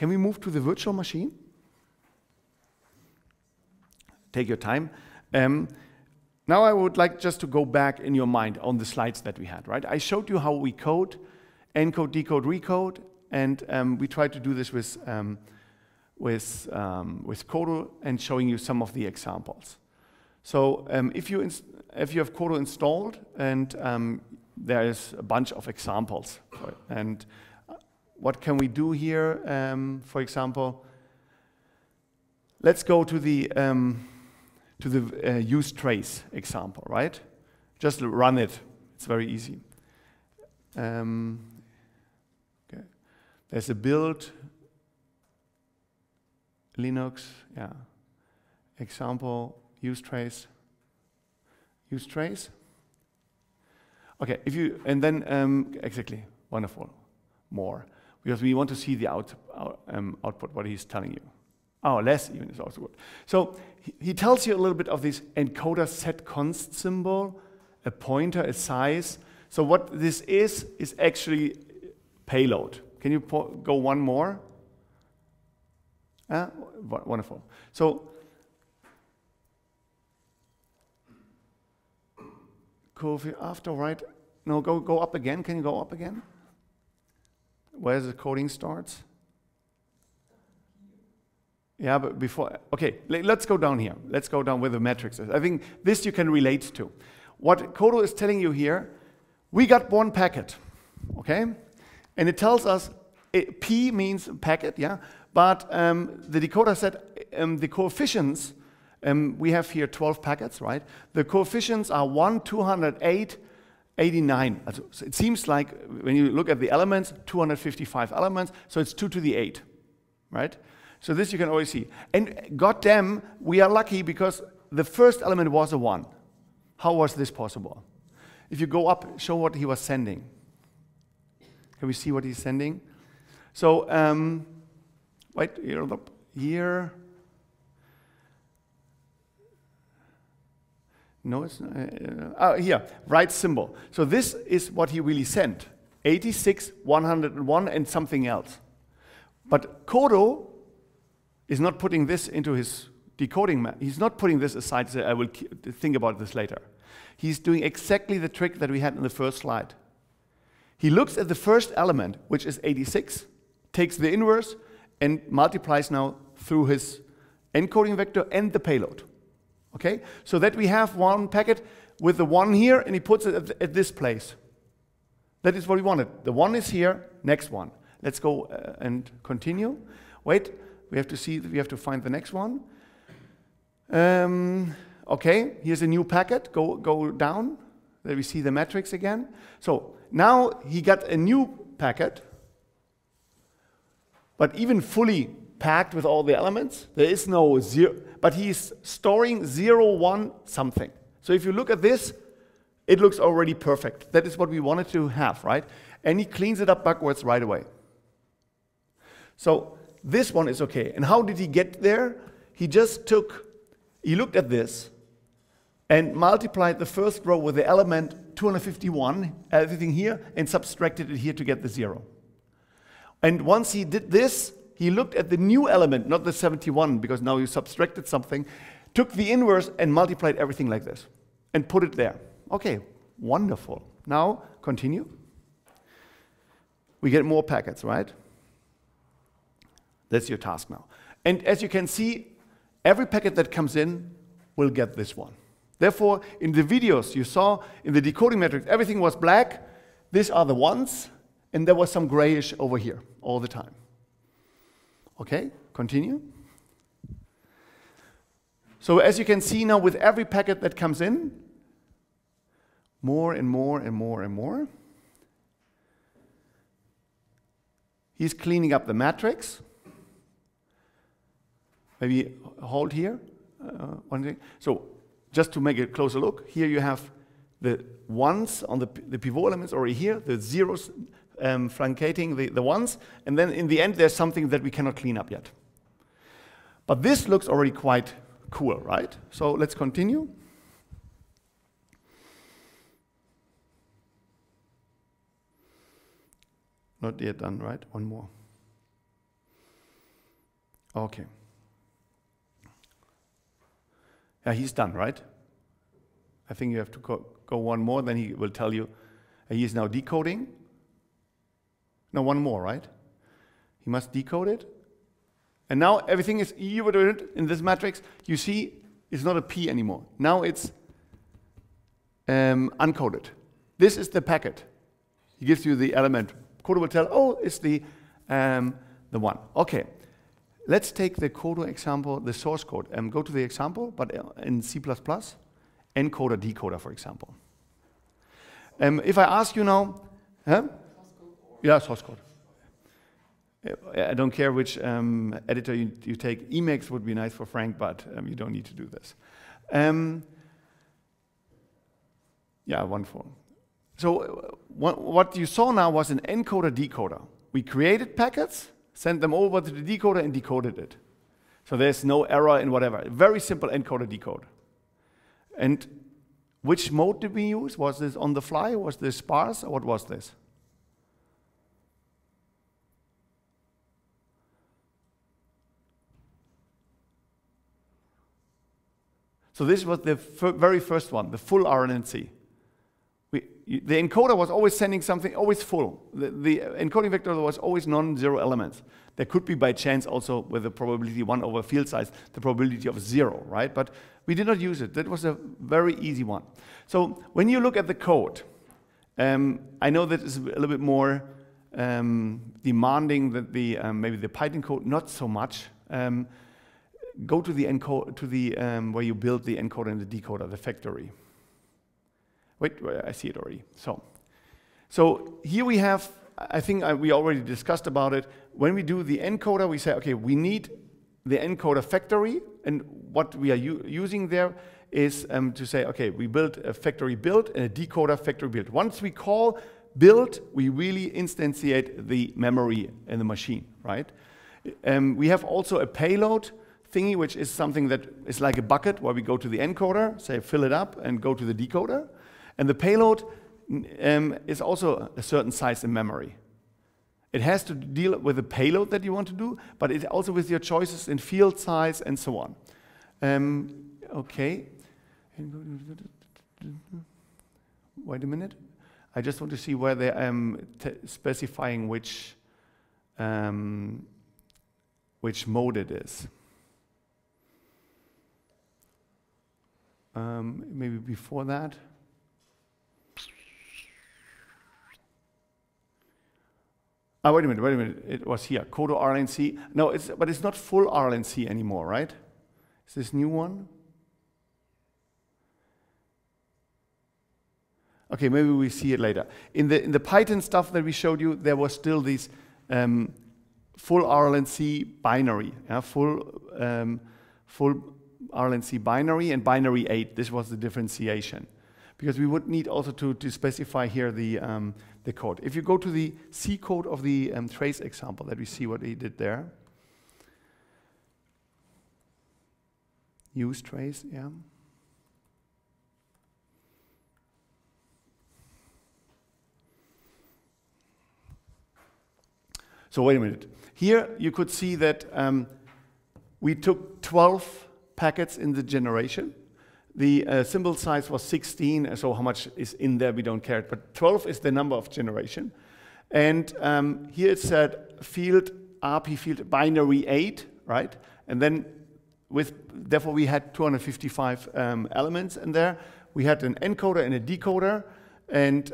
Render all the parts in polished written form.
Can we move to the virtual machine? Take your time. Now I would like just to go back in your mind on the slides that we had, right? I showed you how we code, encode, decode, recode, and we tried to do this with KODO and showing you some of the examples. So if you have KODO installed, and there is a bunch of examples, and what can we do here? For example, let's go to the use trace example, right? Just run it. It's very easy. Okay. There's a build, Linux, yeah. Example, use trace. Okay, and then exactly, wonderful, more. Because we want to see the output, what he's telling you. Oh, less even is also good. So he tells you a little bit of this encoder set const symbol, a pointer, a size. So what this is actually payload. Can you go one more? Wonderful. So after, right? No, go up again. Can you go up again? Where the coding starts? Yeah, but before, okay, let's go down here. Let's go down where the matrix is. I think this you can relate to. What KODO is telling you here, we got one packet, okay? And it tells us, P means packet, yeah? But the decoder said the coefficients, we have here 12 packets, right? The coefficients are 1, 208, 89. So it seems like, when you look at the elements, 255 elements, so it's 2 to the 8, right? So this you can always see. And goddamn, we are lucky because the first element was a 1. How was this possible? If you go up, show what he was sending. Can we see what he's sending? So, wait, here. No, it's not. Here, right symbol. So this is what he really sent. 86, 101, and something else. But KODO is not putting this into his decoding map. He's not putting this aside to say, I will think about this later. He's doing exactly the trick that we had in the first slide. He looks at the first element, which is 86, takes the inverse, and multiplies now through his encoding vector and the payload. Okay? So that we have one packet with the 1 here, and he puts it at this place. That is what we wanted. The 1 is here, next one. Let's go and continue. Wait, we have to see, we have to find the next one. Okay, here's a new packet. Go down. There we see the matrix again. So now he got a new packet, but even fully packed with all the elements. There is no 0, but he's storing 0, 1, something. So if you look at this, it looks already perfect. That is what we wanted to have, right? And he cleans it up backwards right away. So this one is okay. And how did he get there? He just he looked at this and multiplied the first row with the element 251, everything here, and subtracted it here to get the 0. And once he did this, he looked at the new element, not the 71, because now you subtracted something, took the inverse and multiplied everything like this, and put it there. Okay, wonderful. Now, continue. We get more packets, right? That's your task now. And as you can see, every packet that comes in will get this one. Therefore, in the videos you saw, in the decoding matrix, everything was black. These are the ones, and there was some grayish over here all the time. Okay, continue. So as you can see now, with every packet that comes in, more and more and more and more, he's cleaning up the matrix. Maybe hold here. One thing. So just to make a closer look, here you have the ones on the pivot elements already here, the zeros flancating the ones, and then in the end there's something that we cannot clean up yet. But this looks already quite cool, right? So let's continue. Not yet done, right? One more. Okay. Yeah, he's done, right? I think you have to go one more, then he will tell you. He is now decoding. No, one more, right? He must decode it. And now everything is, you would do it in this matrix, you see it's not a P anymore. Now it's uncoded. This is the packet. He gives you the element. KODO will tell, oh, it's the one. Okay, let's take the KODO example, the source code. Go to the example, but in C++, encoder, decoder, for example. If I ask you now, huh? Yeah, source code. I don't care which editor you take. Emacs would be nice for Frank, but you don't need to do this. Yeah, one form. So what you saw now was an encoder-decoder. We created packets, sent them over to the decoder, and decoded it. So there's no error in whatever. Very simple encoder-decoder. And which mode did we use? Was this on the fly? Was this sparse? Or what was this? So this was the very first one, the full RLNC. The encoder was always sending something, always full. The encoding vector was always non-zero elements. There could be by chance also with the probability 1 over field size, the probability of 0, right? But we did not use it. That was a very easy one. So when you look at the code, I know that it's a little bit more demanding than the maybe the Python code, not so much. Go to the where you build the encoder and the decoder, the factory. Wait, I see it already. So here we have, I think we already discussed about it. When we do the encoder, we say, okay, we need the encoder factory, and what we are using there is to say, okay, we build a factory build and a decoder factory build. Once we call build, we really instantiate the memory in the machine, right? We have also a payload thingy, which is something that is like a bucket where we go to the encoder, say fill it up, and go to the decoder. And the payload is also a certain size in memory. It has to deal with the payload that you want to do, but it also with your choices in field size and so on. Okay. Wait a minute. I just want to see where they specifying which mode it is. Maybe before that. Wait a minute. It was here, KODO RLNC. No, but it's not full RLNC anymore, right? Is this new one? Okay, maybe we see it later. In the Python stuff that we showed you, there was still this full RLNC binary, full RLNC binary and binary 8. This was the differentiation, because we would need also to specify here the code. If you go to the C code of the trace example, that we see what he did there. Use trace, yeah. So wait a minute. Here you could see that we took 12 packets in the generation. The symbol size was 16, so how much is in there, we don't care. But 12 is the number of generation. And here it said field, RP field binary 8, right? And then therefore we had 255 elements in there. We had an encoder and a decoder. And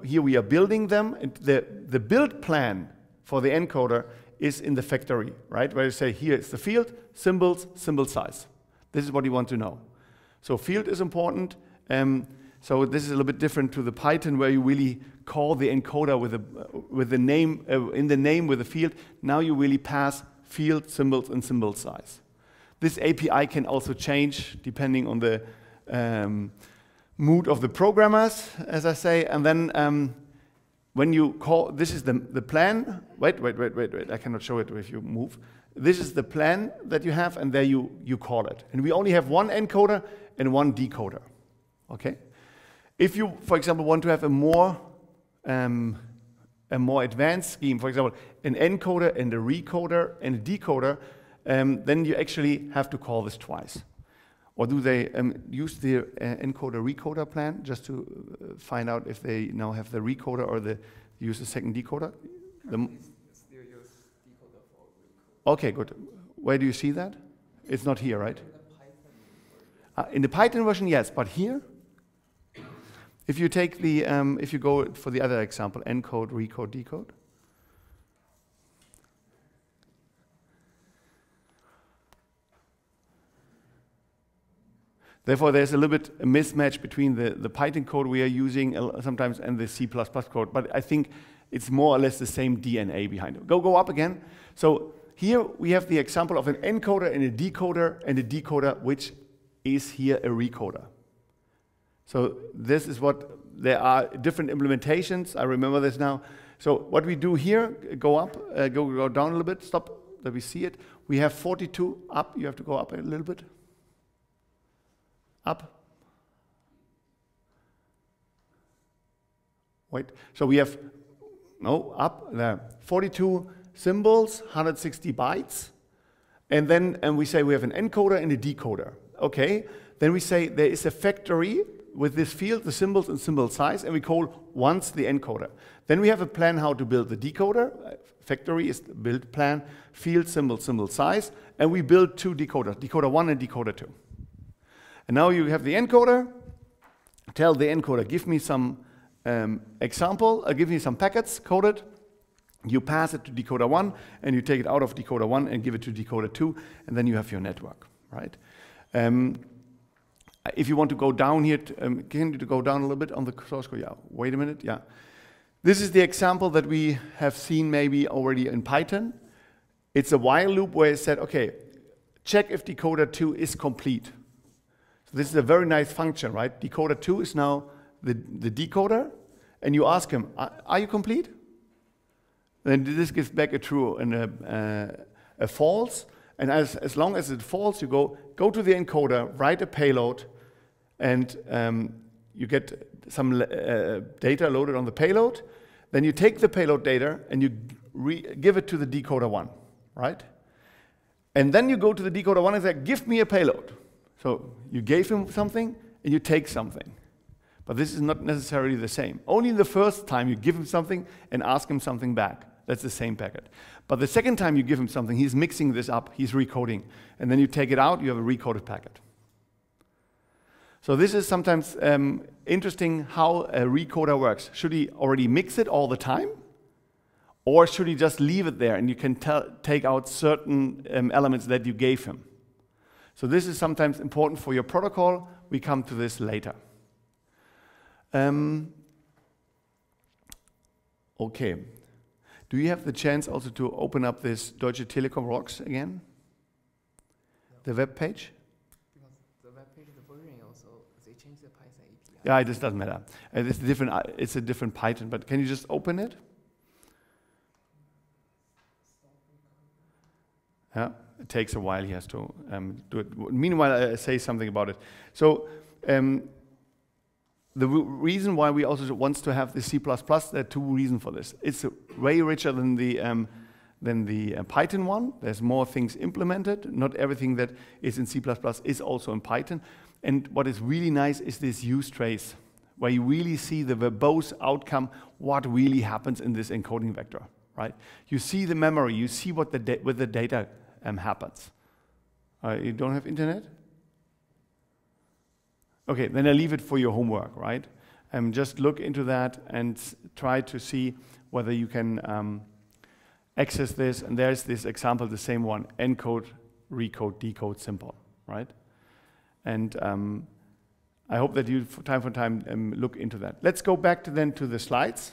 here we are building them. And the build plan for the encoder is in the factory, right? Where you say here it's the field, symbols, symbol size. This is what you want to know. So field is important. So this is a little bit different to the Python, where you really call the encoder with the name in the name with the field. Now you really pass field, symbols, and symbol size. This API can also change depending on the mood of the programmers, as I say. And then when you call, this is the plan. Wait. I cannot show it if you move. This is the plan that you have, and there you call it. And we only have one encoder and one decoder, okay? If you, for example, want to have a more advanced scheme, for example, an encoder and a recoder and a decoder, then you actually have to call this twice. Or do they use the encoder-recoder plan just to find out if they now have the recoder or use the second decoder? Still use decoder for recoder. Okay, good. Where do you see that? It's not here, right? In the Python version, yes, but here? If you take the, if you go for the other example, encode, recode, decode. Therefore, there's a little bit a mismatch between the Python code we are using sometimes and the C++ code, but I think it's more or less the same DNA behind it. Go up again. So here we have the example of an encoder and a decoder which is here a recoder. So this is what, there are different implementations, I remember this now. So what we do here, go up, go down a little bit, stop, that we see it. We have 42 up, you have to go up a little bit. Up. Wait, so we have, no, up, there. 42 symbols, 160 bytes. And then we say we have an encoder and a decoder. Okay, then we say there is a factory with this field, the symbols and symbol size, and we call once the encoder. Then we have a plan how to build the decoder. Factory is the build plan, field, symbol, symbol size, and we build two decoders, decoder 1 and decoder 2. And now you have the encoder. Tell the encoder, give me some example, give me some packets coded. You pass it to decoder 1, and you take it out of decoder 1 and give it to decoder 2, and then you have your network, right? If you want to go down here, can you go down a little bit on the source code? Yeah, wait a minute, yeah. This is the example that we have seen maybe already in Python. It's a while loop where it said, okay, check if decoder 2 is complete. So this is a very nice function, right? Decoder 2 is now the decoder, and you ask him, are you complete? Then this gives back a true and a false. And as long as it false, you go to the encoder, write a payload, and you get some data loaded on the payload. Then you take the payload data and you give it to the decoder 1, right? And then you go to the decoder 1 and say, give me a payload. So you gave him something and you take something. But this is not necessarily the same. Only the first time you give him something and ask him something back. That's the same packet. But the second time you give him something, he's mixing this up, he's recoding. And then you take it out, you have a recoded packet. So this is sometimes interesting how a recoder works. Should he already mix it all the time? Or should he just leave it there and you can take out certain elements that you gave him? So this is sometimes important for your protocol. We come to this later. Okay. Do you have the chance also to open up this Deutsche Telekom Rocks again? No. The web page? Because the web page, the version also, they changed the Python API. Yeah, it just doesn't matter. It's a different Python, but can you just open it? Yeah, it takes a while. He has to do it. Meanwhile, I say something about it. So the reason why we also want to have the C++, there are two reasons for this. It's way richer than the Python one. There's more things implemented. Not everything that is in C++ is also in Python. And what is really nice is this use trace, where you really see the verbose outcome, what really happens in this encoding vector, right? You see the memory, you see what with the data happens. You don't have internet? Okay, then I leave it for your homework, right? Just look into that and try to see whether you can access this. And there's this example, the same one, encode, recode, decode, simple, right? And I hope that you, time for time, look into that. Let's go back then to the slides.